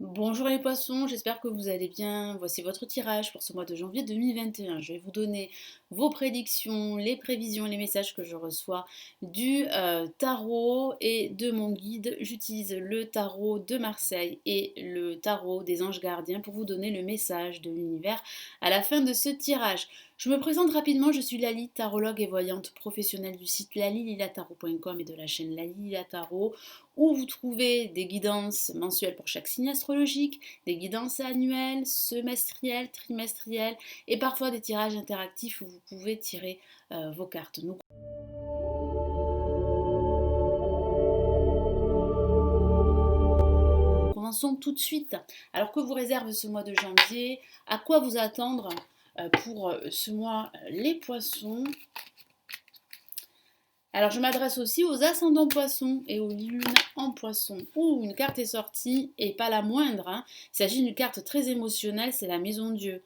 Bonjour les poissons, j'espère que vous allez bien. Voici votre tirage pour ce mois de janvier 2021. Je vais vous donner vos prédictions, les prévisions et les messages que je reçois du tarot et de mon guide. J'utilise le tarot de Marseille et le tarot des anges gardiens pour vous donner le message de l'univers à la fin de ce tirage. Je me présente rapidement, je suis Lali, tarologue et voyante professionnelle du site lalililatarot.com et de la chaîne Lali Tarot, où vous trouvez des guidances mensuelles pour chaque signe astrologique, des guidances annuelles, semestrielles, trimestrielles et parfois des tirages interactifs où vous pouvez tirer vos cartes. Nous commençons tout de suite. Alors que vous réserve ce mois de janvier? À quoi vous attendre pour ce mois les poissons? Alors je m'adresse aussi aux ascendants poissons et aux lunes en poissons. Ouh, une carte est sortie et pas la moindre, hein. Il s'agit d'une carte très émotionnelle, c'est la maison Dieu.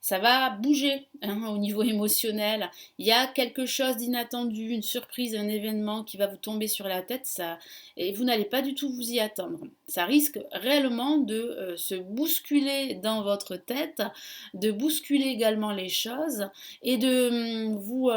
Ça va bouger, hein, au niveau émotionnel. Il y a quelque chose d'inattendu, une surprise, un événement qui va vous tomber sur la tête, ça, et vous n'allez pas du tout vous y attendre. Ça risque réellement de se bousculer dans votre tête, de bousculer également les choses et de vous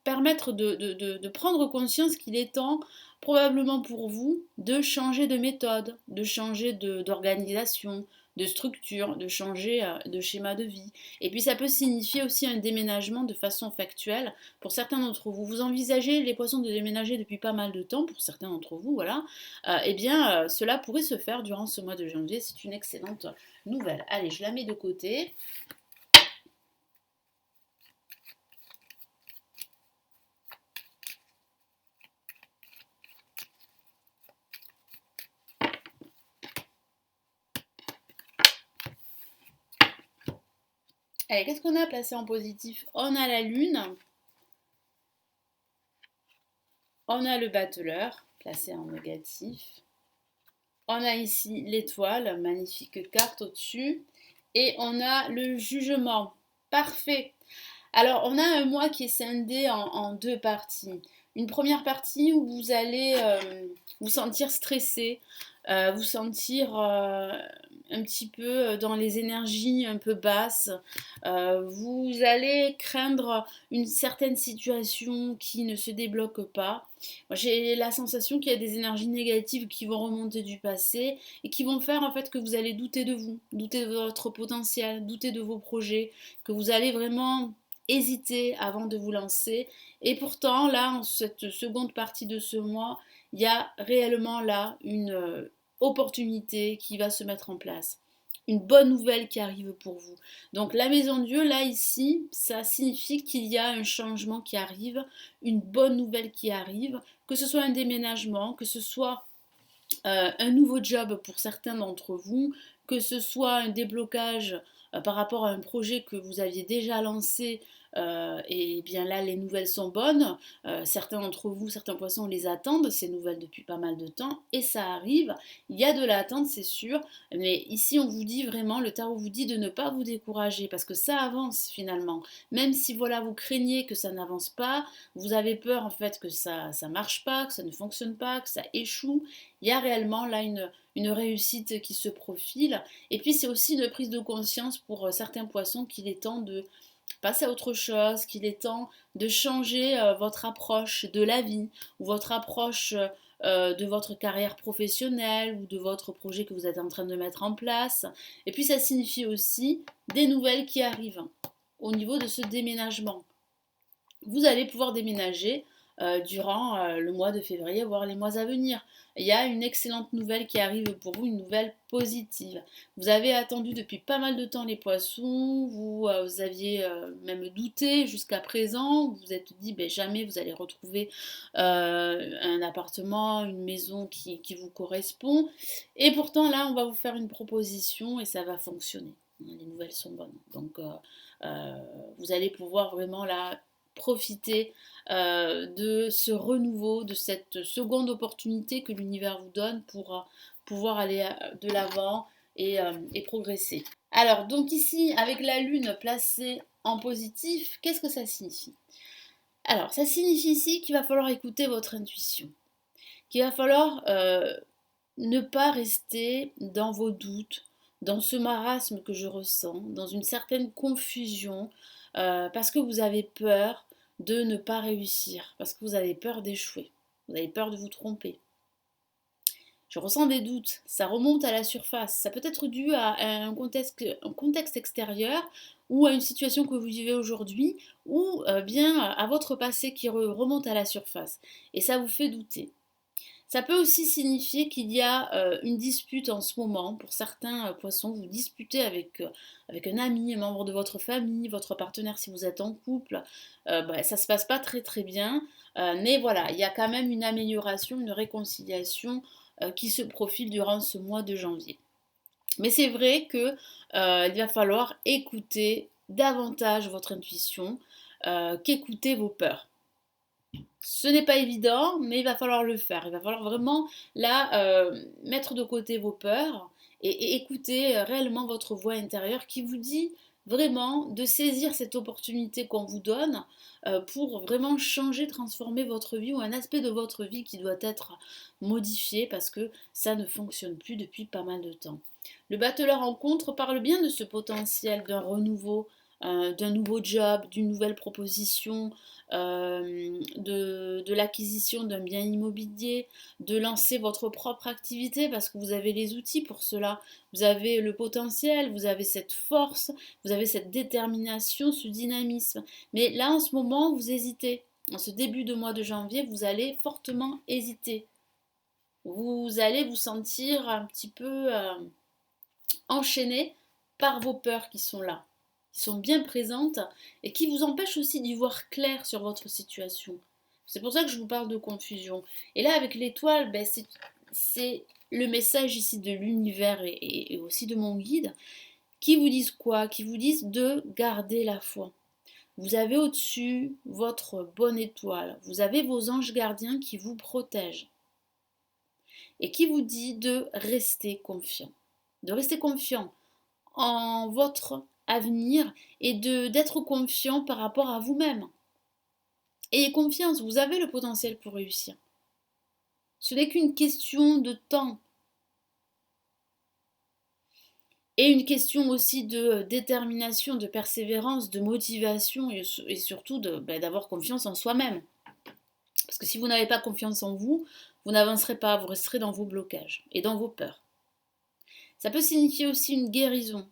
permettre de prendre conscience qu'il est temps, probablement pour vous, de changer de méthode, de changer d'organisation, de structure, de changer de schéma de vie. Et puis ça peut signifier aussi un déménagement de façon factuelle. Pour certains d'entre vous, vous envisagez les poissons de déménager depuis pas mal de temps, pour certains d'entre vous, voilà. Eh bien, cela pourrait se faire durant ce mois de janvier. C'est une excellente nouvelle. Allez, je la mets de côté. Allez, qu'est-ce qu'on a placé en positif? On a la lune, on a le battleur placé en négatif, on a ici l'étoile, magnifique carte au-dessus, et on a le jugement. Parfait. Alors, on a un mois qui est scindé en deux parties. Une première partie où vous allez vous sentir stressé, vous sentir un petit peu dans les énergies un peu basses. Vous allez craindre une certaine situation qui ne se débloque pas. Moi, j'ai la sensation qu'il y a des énergies négatives qui vont remonter du passé et qui vont faire en fait que vous allez douter de vous, douter de votre potentiel, douter de vos projets, que vous allez vraiment hésiter avant de vous lancer. Et pourtant, là, en cette seconde partie de ce mois, il y a réellement là une opportunité qui va se mettre en place. Une bonne nouvelle qui arrive pour vous. Donc la maison Dieu, là, ici, ça signifie qu'il y a un changement qui arrive, une bonne nouvelle qui arrive, que ce soit un déménagement, que ce soit un nouveau job pour certains d'entre vous, que ce soit un déblocage par rapport à un projet que vous aviez déjà lancé, et bien là les nouvelles sont bonnes. Certains d'entre vous, certains poissons les attendent, ces nouvelles depuis pas mal de temps, et ça arrive. Il y a de l'attente, c'est sûr, mais ici on vous dit vraiment, le tarot vous dit de ne pas vous décourager, parce que ça avance finalement. Même si voilà, vous craignez que ça n'avance pas, vous avez peur en fait que ça marche pas, que ça ne fonctionne pas, que ça échoue, il y a réellement là une réussite qui se profile. Et puis c'est aussi une prise de conscience pour certains poissons qu'il est temps de passer à autre chose, qu'il est temps de changer votre approche de la vie ou votre approche de votre carrière professionnelle ou de votre projet que vous êtes en train de mettre en place. Et puis ça signifie aussi des nouvelles qui arrivent au niveau de ce déménagement. Vous allez pouvoir déménager durant le mois de février, voire les mois à venir. Il y a une excellente nouvelle qui arrive pour vous, une nouvelle positive. Vous avez attendu depuis pas mal de temps les poissons, vous aviez même douté jusqu'à présent, vous vous êtes dit ben, jamais vous allez retrouver un appartement, une maison qui vous correspond. Et pourtant là, on va vous faire une proposition et ça va fonctionner. Les nouvelles sont bonnes. Donc vous allez pouvoir vraiment là profiter de ce renouveau, de cette seconde opportunité que l'univers vous donne pour pouvoir aller de l'avant et progresser. Alors, donc ici, avec la lune placée en positif, qu'est-ce que ça signifie? Alors, ça signifie ici qu'il va falloir écouter votre intuition, qu'il va falloir ne pas rester dans vos doutes, dans ce marasme que je ressens, dans une certaine confusion, parce que vous avez peur de ne pas réussir, parce que vous avez peur d'échouer, vous avez peur de vous tromper. Je ressens des doutes, ça remonte à la surface. Ça peut être dû à un contexte extérieur ou à une situation que vous vivez aujourd'hui ou bien à votre passé qui remonte à la surface. Et ça vous fait douter. Ça peut aussi signifier qu'il y a une dispute en ce moment. Pour certains poissons, vous disputez avec un ami, un membre de votre famille, votre partenaire si vous êtes en couple. Ça ne se passe pas très très bien. Mais voilà, il y a quand même une amélioration, une réconciliation qui se profile durant ce mois de janvier. Mais c'est vrai que il va falloir écouter davantage votre intuition qu'écouter vos peurs. Ce n'est pas évident, mais il va falloir le faire. Il va falloir vraiment là mettre de côté vos peurs et écouter réellement votre voix intérieure qui vous dit vraiment de saisir cette opportunité qu'on vous donne pour vraiment changer, transformer votre vie ou un aspect de votre vie qui doit être modifié parce que ça ne fonctionne plus depuis pas mal de temps. Le battleur en contre parle bien de ce potentiel d'un renouveau, d'un nouveau job, d'une nouvelle proposition, de l'acquisition d'un bien immobilier, de lancer votre propre activité parce que vous avez les outils pour cela, vous avez le potentiel, vous avez cette force, vous avez cette détermination, ce dynamisme. Mais là en ce moment, vous hésitez. En ce début de mois de janvier, vous allez fortement hésiter. Vous allez vous sentir un petit peu enchaîné par vos peurs qui sont là, qui sont bien présentes et qui vous empêchent aussi d'y voir clair sur votre situation. C'est pour ça que je vous parle de confusion. Et là, avec l'étoile, c'est le message ici de l'univers et aussi de mon guide qui vous disent quoi? Qui vous disent de garder la foi. Vous avez au-dessus votre bonne étoile. Vous avez vos anges gardiens qui vous protègent et qui vous dit de rester confiant. De rester confiant en votre avenir et d'être confiant par rapport à vous-même. Ayez confiance, vous avez le potentiel pour réussir. Ce n'est qu'une question de temps. Et une question aussi de détermination, de persévérance, de motivation et surtout d'avoir confiance en soi-même. Parce que si vous n'avez pas confiance en vous, vous n'avancerez pas, vous resterez dans vos blocages et dans vos peurs. Ça peut signifier aussi une guérison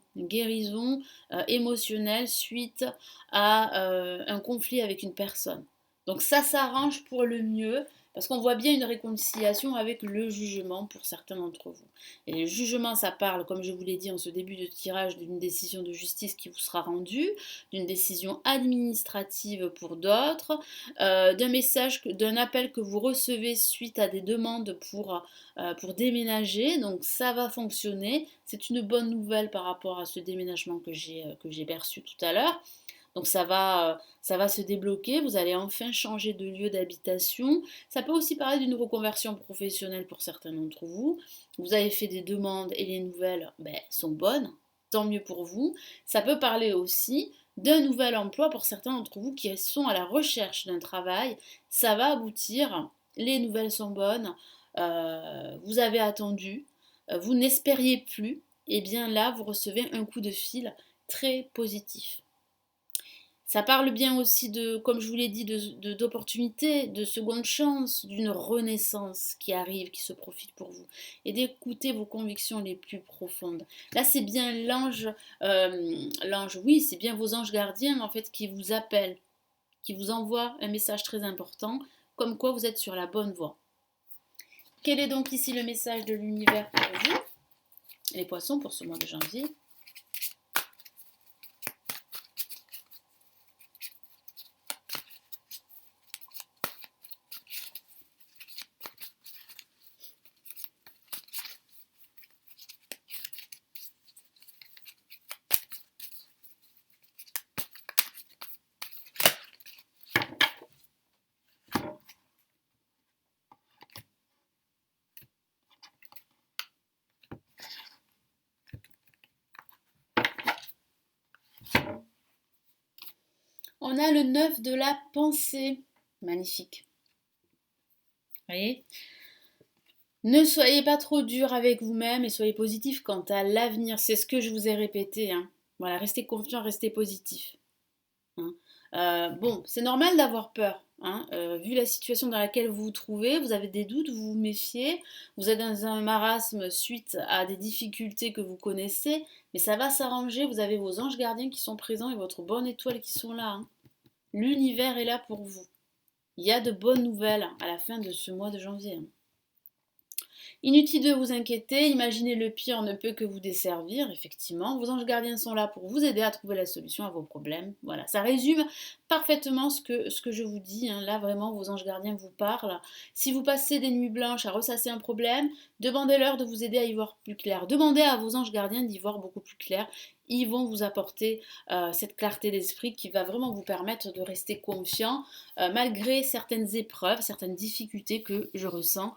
émotionnelle suite à un conflit avec une personne. Donc ça s'arrange pour le mieux parce qu'on voit bien une réconciliation avec le jugement pour certains d'entre vous. Et le jugement, ça parle, comme je vous l'ai dit en ce début de tirage, d'une décision de justice qui vous sera rendue, d'une décision administrative pour d'autres, d'un message, d'un appel que vous recevez suite à des demandes pour déménager. Donc ça va fonctionner. C'est une bonne nouvelle par rapport à ce déménagement que j'ai perçu tout à l'heure. Donc ça va se débloquer, vous allez enfin changer de lieu d'habitation. Ça peut aussi parler d'une reconversion professionnelle pour certains d'entre vous. Vous avez fait des demandes et les nouvelles sont bonnes, tant mieux pour vous. Ça peut parler aussi d'un nouvel emploi pour certains d'entre vous qui sont à la recherche d'un travail. Ça va aboutir, les nouvelles sont bonnes, vous avez attendu, vous n'espériez plus, et bien là vous recevez un coup de fil très positif. Ça parle bien aussi de, comme je vous l'ai dit, d'opportunités, de seconde chance, d'une renaissance qui arrive, qui se profite pour vous. Et d'écouter vos convictions les plus profondes. Là, c'est bien l'ange, oui, c'est bien vos anges gardiens en fait qui vous appellent, qui vous envoient un message très important, comme quoi vous êtes sur la bonne voie. Quel est donc ici le message de l'univers pour vous, les poissons, pour ce mois de janvier? On a le 9 de la pensée. Magnifique. Vous voyez? Ne soyez pas trop dur avec vous-même et soyez positif quant à l'avenir. C'est ce que je vous ai répété, hein. Voilà, restez confiant, restez positif, hein. Bon, c'est normal d'avoir peur, hein. Vu la situation dans laquelle vous vous trouvez, vous avez des doutes, vous vous méfiez, vous êtes dans un marasme suite à des difficultés que vous connaissez, mais ça va s'arranger. Vous avez vos anges gardiens qui sont présents et votre bonne étoile qui sont là, hein. L'univers est là pour vous. Il y a de bonnes nouvelles à la fin de ce mois de janvier, hein. Inutile de vous inquiéter, imaginez le pire ne peut que vous desservir, effectivement. Vos anges gardiens sont là pour vous aider à trouver la solution à vos problèmes. Voilà, ça résume parfaitement ce que je vous dis, hein. Là, vraiment, vos anges gardiens vous parlent. Si vous passez des nuits blanches à ressasser un problème, demandez-leur de vous aider à y voir plus clair. Demandez à vos anges gardiens d'y voir beaucoup plus clair. Ils vont vous apporter cette clarté d'esprit qui va vraiment vous permettre de rester confiant malgré certaines épreuves, certaines difficultés que je ressens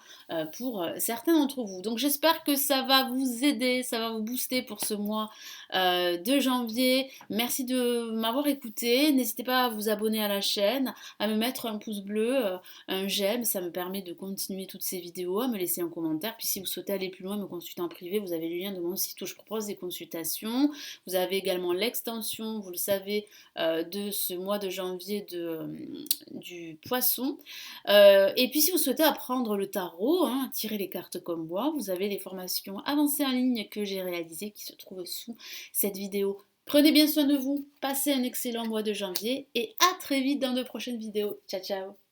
pour certains d'entre vous. Donc j'espère que ça va vous aider, ça va vous booster pour ce mois de janvier. Merci de m'avoir écouté. N'hésitez pas à vous abonner à la chaîne, à me mettre un pouce bleu, un j'aime, ça me permet de continuer toutes ces vidéos, à me laisser un commentaire. Puis si vous souhaitez aller plus loin, me consulter en privé, vous avez le lien de mon site où je propose des consultations. Vous avez également l'extension, vous le savez, de ce mois de janvier du poisson. Et puis si vous souhaitez apprendre le tarot, hein, tirer les cartes comme moi, vous avez les formations avancées en ligne que j'ai réalisées qui se trouvent sous cette vidéo. Prenez bien soin de vous, passez un excellent mois de janvier et à très vite dans de prochaines vidéos. Ciao ciao.